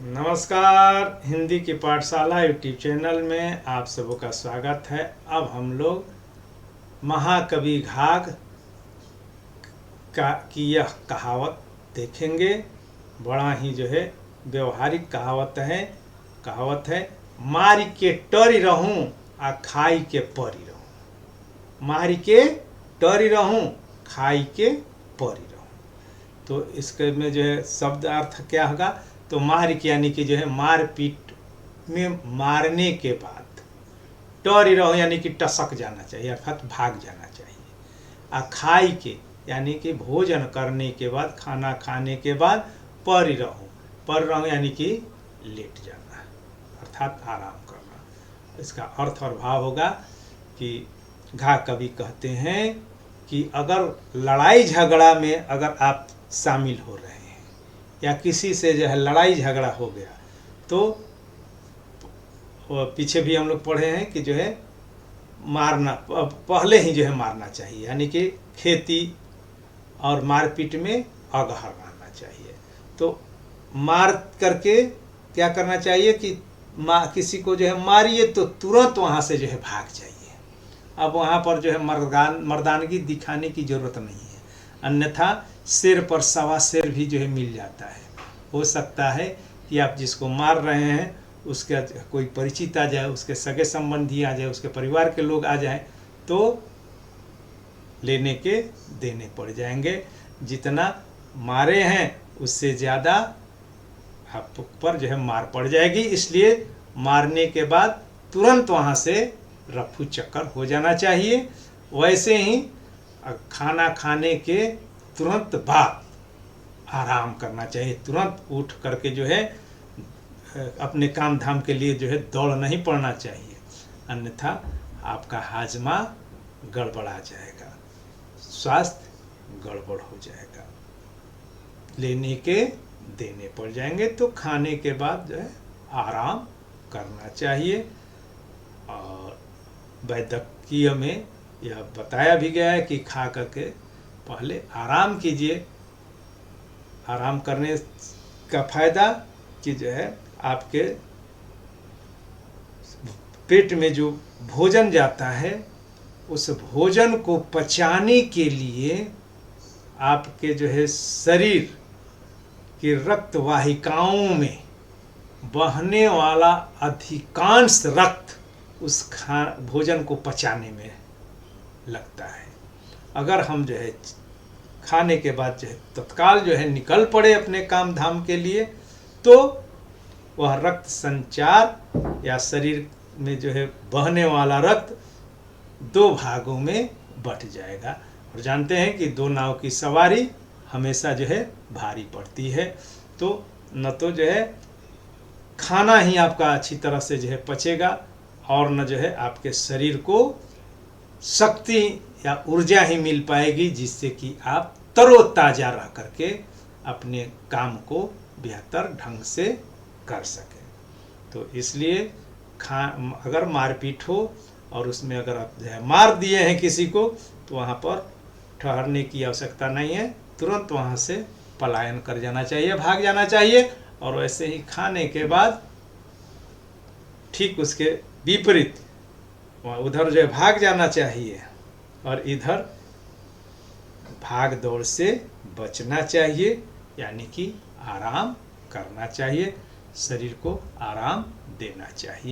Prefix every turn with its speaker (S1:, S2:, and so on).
S1: नमस्कार। हिंदी की पाठशाला यूट्यूब चैनल में आप सबों का स्वागत है। अब हम लोग महाकवि घाघ की यह कहावत देखेंगे। बड़ा ही व्यवहारिक कहावत है। मारी के टरी रहूं आ खाई के परी रहूं। मारी के टरी रहूं खाई के परी रहूं। तो इसके में शब्द अर्थ क्या होगा? तो मार यानी कि मारपीट में मारने के बाद टरी रहो यानी कि टसक जाना चाहिए अर्थात भाग जाना चाहिए। आ खाई के यानी कि भोजन करने के बाद, खाना खाने के बाद परी रहो यानी कि लेट जाना अर्थात आराम करना। इसका अर्थ और भाव होगा कि घाघ कवि कहते हैं कि अगर लड़ाई झगड़ा में अगर आप शामिल हो रहे हैं या किसी से लड़ाई झगड़ा हो गया तो पीछे भी हम लोग पढ़े हैं कि मारना पहले ही मारना चाहिए, यानी कि खेती और मारपीट में अगहर रहना चाहिए। तो मार करके क्या करना चाहिए कि किसी को मारिए तो तुरंत वहाँ से भाग जाइए। अब वहाँ पर मर्दानगी दिखाने की ज़रूरत नहीं है, अन्यथा शेर पर सवा शेर भी मिल जाता है। हो सकता है कि आप जिसको मार रहे हैं उसका कोई परिचित आ जाए, उसके सगे संबंधी आ जाए, उसके परिवार के लोग आ जाएं तो लेने के देने पड़ जाएंगे। जितना मारे हैं उससे ज़्यादा आप पर मार पड़ जाएगी। इसलिए मारने के बाद तुरंत वहाँ से रफू चक्कर हो जाना चाहिए। वैसे ही खाना खाने के तुरंत बाद आराम करना चाहिए। तुरंत उठ करके अपने काम धाम के लिए दौड़ नहीं पड़ना चाहिए, अन्यथा आपका हाजमा गड़बड़ा जाएगा, स्वास्थ्य गड़बड़ हो जाएगा, लेने के देने पड़ जाएंगे। तो खाने के बाद आराम करना चाहिए। और वैद्यकीय में यह बताया भी गया है कि खा करके पहले आराम कीजिए। आराम करने का फायदा कि आपके पेट में जो भोजन जाता है उस भोजन को पचाने के लिए आपके शरीर की रक्त वाहिकाओं में बहने वाला अधिकांश रक्त उस भोजन को पचाने में लगता है। अगर हम खाने के बाद तत्काल निकल पड़े अपने काम धाम के लिए तो वह रक्त संचार या शरीर में बहने वाला रक्त दो भागों में बट जाएगा। और जानते हैं कि दो नाव की सवारी हमेशा भारी पड़ती है। तो न तो खाना ही आपका अच्छी तरह से पचेगा और न आपके शरीर को शक्ति या ऊर्जा ही मिल पाएगी जिससे कि आप तरोताज़ा रह करके अपने काम को बेहतर ढंग से कर सकें। तो इसलिए अगर मारपीट हो और उसमें अगर आप मार दिए हैं किसी को तो वहाँ पर ठहरने की आवश्यकता नहीं है, तुरंत वहाँ से पलायन कर जाना चाहिए, भाग जाना चाहिए। और वैसे ही खाने के बाद ठीक उसके विपरीत उधर भाग जाना चाहिए और इधर भाग दौड़ से बचना चाहिए, यानी कि आराम करना चाहिए, शरीर को आराम देना चाहिए।